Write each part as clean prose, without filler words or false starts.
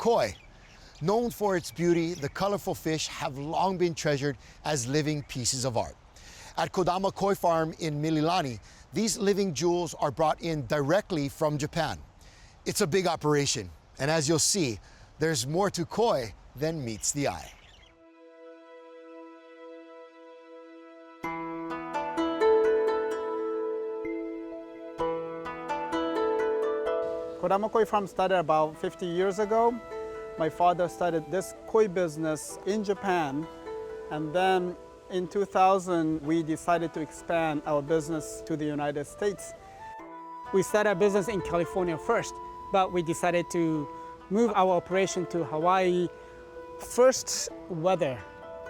koi. Known for its beauty, the colorful fish have long been treasured as living pieces of art. At Kodama Koi Farm in Mililani, these living jewels are brought in directly from Japan. It's a big operation, and as you'll see, there's more to koi than meets the eye. Kodama Koi Farm started about 50 years ago. My father started this koi business in Japan, and then in 2000 we decided to expand our business to the United States. We started a business in California first, but we decided to move our operation to Hawaii. First, weather.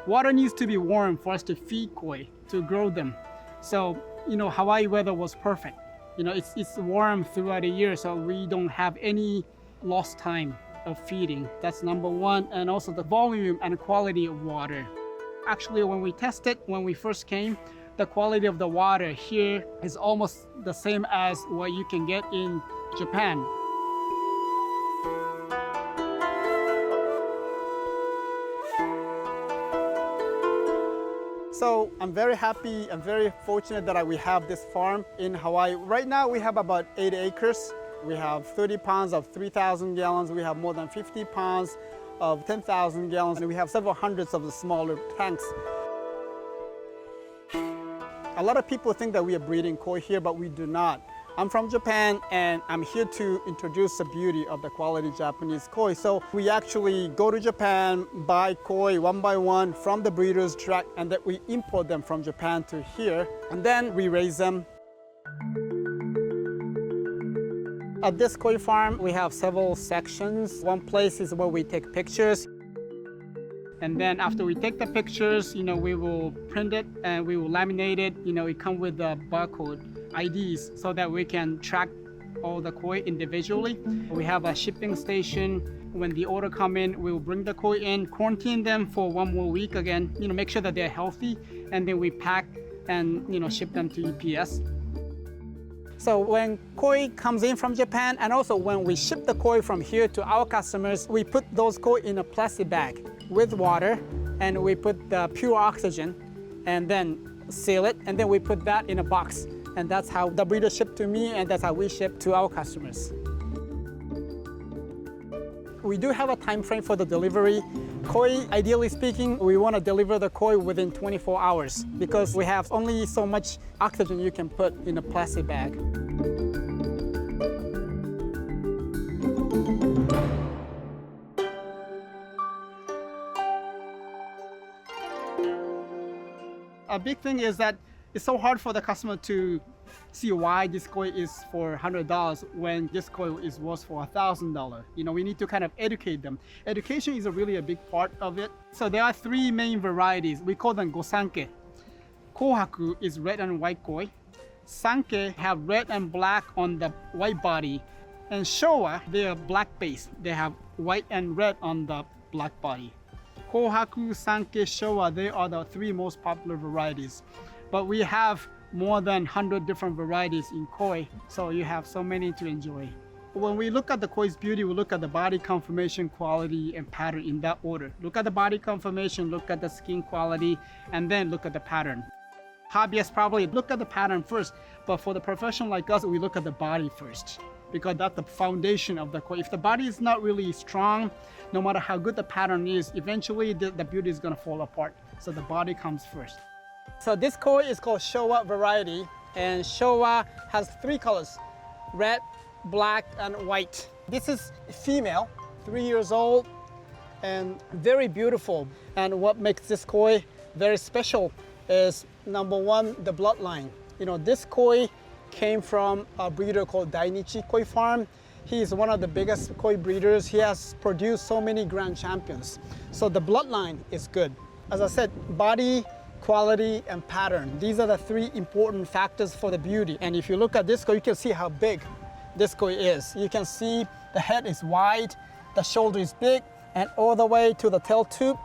Water needs to be warm for us to feed koi, to grow them. So, Hawaii weather was perfect. It's warm throughout the year, so we don't have any lost time of feeding. That's number one, and also the volume and quality of water. Actually, when we tested, when we first came, the quality of the water here is almost the same as what you can get in Japan. So I'm very happy and very fortunate that we have this farm in Hawaii. Right now we have about 8 acres. We have 30 ponds of 3,000 gallons. We have more than 50 ponds of 10,000 gallons. And we have several hundreds of the smaller tanks. A lot of people think that we are breeding koi here, but we do not. I'm from Japan, and I'm here to introduce the beauty of the quality Japanese koi. So we actually go to Japan, buy koi one by one from the breeder's track, and then we import them from Japan to here, and then we raise them. At this koi farm, we have several sections. One place is where we take pictures. And then after we take the pictures, we will print it and we will laminate it. It comes with the barcode IDs so that we can track all the koi individually. We have a shipping station. When the order come in, we will bring the koi in, quarantine them for 1 more week again, make sure that they're healthy, and then we pack and ship them to UPS. So when koi comes in from Japan, and also when we ship the koi from here to our customers, we put those koi in a plastic bag with water, and we put the pure oxygen, and then seal it, and then we put that in a box. And that's how the breeder shipped to me, and that's how we ship to our customers. We do have a time frame for the delivery. Koi, ideally speaking, we want to deliver the koi within 24 hours because we have only so much oxygen you can put in a plastic bag. A big thing is that it's so hard for the customer to see why this koi is for $100 when this koi is worth for $1,000. We need to kind of educate them. Education is really a big part of it. So there are 3 main varieties. We call them gosanke. Kohaku is red and white koi. Sanke have red and black on the white body. And Showa, they are black base. They have white and red on the black body. Kohaku, Sanke, Showa, they are the 3 most popular varieties. But we have more than 100 different varieties in koi, so you have so many to enjoy. When we look at the koi's beauty, we look at the body conformation, quality, and pattern in that order. Look at the body conformation, look at the skin quality, and then look at the pattern. Hobbyists probably look at the pattern first, but for the professional like us, we look at the body first, because that's the foundation of the koi. If the body is not really strong, no matter how good the pattern is, eventually the beauty is gonna fall apart. So the body comes first. So this koi is called Showa variety, and Showa has 3 colors, red, black, and white. This is female, 3 years old, and very beautiful. And what makes this koi very special is, number 1, the bloodline. This koi came from a breeder called Dainichi Koi Farm. He is one of the biggest koi breeders. He has produced so many grand champions. So the bloodline is good. As I said, body, quality, and pattern. These are the 3 important factors for the beauty. And if you look at this koi, you can see how big this koi is. You can see the head is wide, the shoulder is big, and all the way to the tail tube,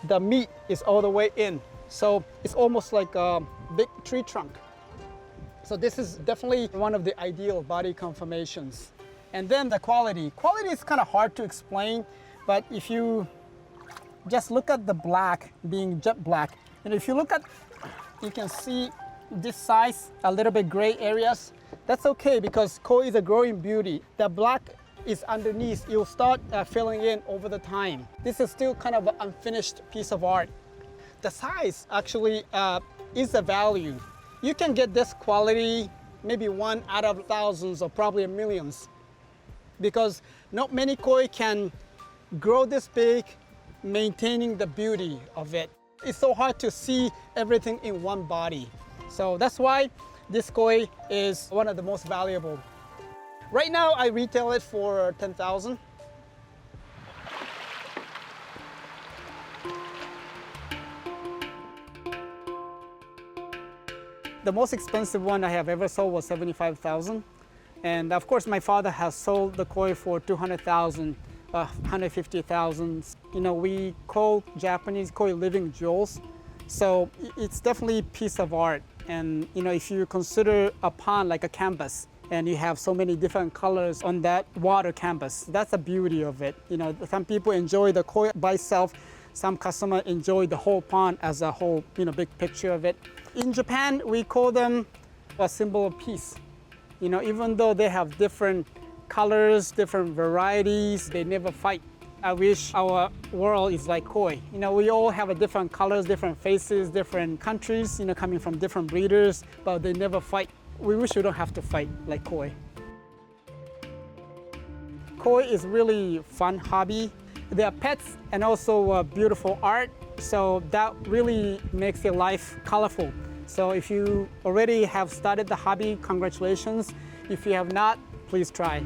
the meat is all the way in. So it's almost like a big tree trunk. So this is definitely one of the ideal body conformations. And then the quality. Quality is kind of hard to explain, But if you just look at the black being jet black, and if you look at, you can see this size, a little bit gray areas. That's okay because koi is a growing beauty. The black is underneath. You'll start filling in over the time. This is still kind of an unfinished piece of art. The size actually is a value. You can get this quality maybe one out of thousands or probably millions, because not many koi can grow this big, maintaining the beauty of it. It's so hard to see everything in one body. So that's why this koi is one of the most valuable. Right now I retail it for 10,000. The most expensive one I have ever sold was 75,000. And of course my father has sold the koi for 200,000, 150,000. You know, we call Japanese koi living jewels. So it's definitely a piece of art. And you know, if you consider a pond like a canvas, and you have so many different colors on that water canvas, that's the beauty of it. You know, some people enjoy the koi by itself. Some customers enjoy the whole pond as a whole, you know, big picture of it. In Japan, we call them a symbol of peace. You know, even though they have different colors, different varieties, they never fight. I wish our world is like koi. You know, we all have a different colors, different faces, different countries, you know, coming from different breeders, but they never fight. We wish we don't have to fight like koi. Koi is really fun hobby. They are pets and also beautiful art, so that really makes your life colorful. So if you already have started the hobby, congratulations. If you have not, please try.